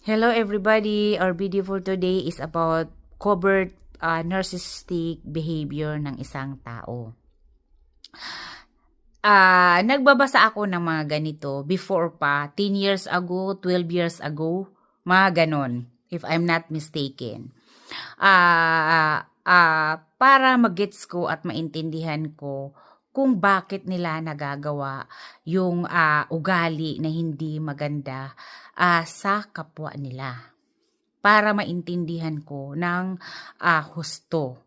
Hello everybody! Our video for today is about covert narcissistic behavior ng isang tao. Nagbabasa ako ng mga ganito before pa, 10 years ago, 12 years ago, mga ganon, if I'm not mistaken. Para magets ko at maintindihan ko kung bakit nila nagagawa yung ugali na hindi maganda sa kapwa nila. Para maintindihan ko ng husto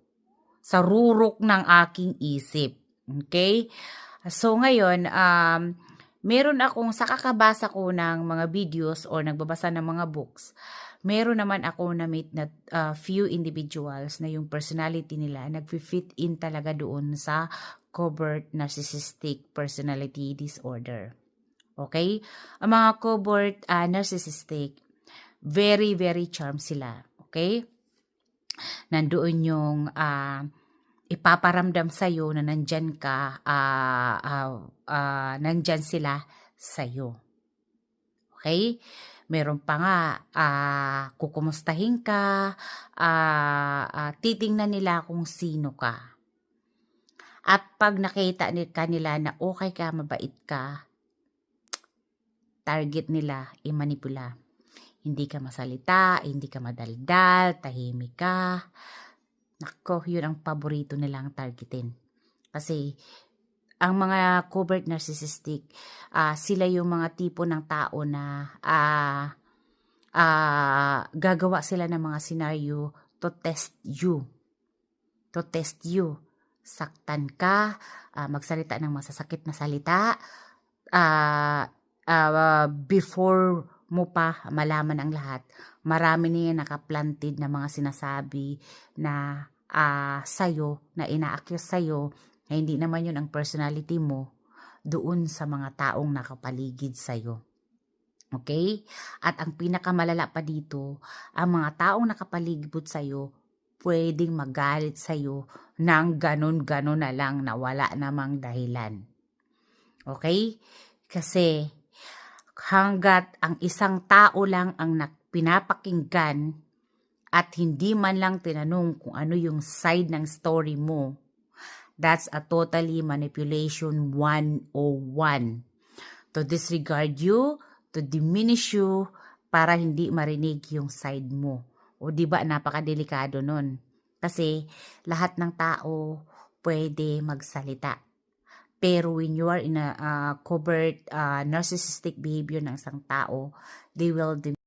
sa rurok ng aking isip. Okay? So ngayon, meron akong sa kakabasa ko ng mga videos or nagbabasa ng mga books, meron naman ako na-meet na few individuals na yung personality nila nag-fit in talaga doon sa covert narcissistic personality disorder. Okay? Ang mga covert narcissistic, very, very charm sila. Okay? Nandoon yung ipaparamdam sa'yo na nandyan ka, nandyan sila sa'yo. Okay? Meron pa nga, kukumustahin ka, titingnan nila kung sino ka. At pag nakita nila na okay ka, mabait ka, target nila, i-manipula. Hindi ka masalita, hindi ka madaldal, tahimik ka. Nako, yun ang paborito nilang targetin. Kasi, ang mga covert narcissistic, sila yung mga tipo ng tao na gagawa sila ng mga scenario to test you. To test you. Saktan ka, magsalita ng masasakit na salita, before mo pa malaman ang lahat, marami niya nakaplanted na mga sinasabi na sa'yo, na ina-accuse sa'yo, na hindi naman yun ang personality mo, doon sa mga taong nakapaligid sa'yo. Okay? At ang pinakamalala pa dito, ang mga taong nakapaligid sa'yo, pwedeng magalit sa'yo ng ganon-ganon na lang na wala namang dahilan. Okay? Kasi hanggat ang isang tao lang ang pinapakinggan at hindi man lang tinanong kung ano yung side ng story mo, that's a totally manipulation 101. To disregard you, to diminish you, para hindi marinig yung side mo. O diba napakadelikado nun? Kasi lahat ng tao pwede magsalita. Pero when you are in a covert narcissistic behavior ng isang tao, they will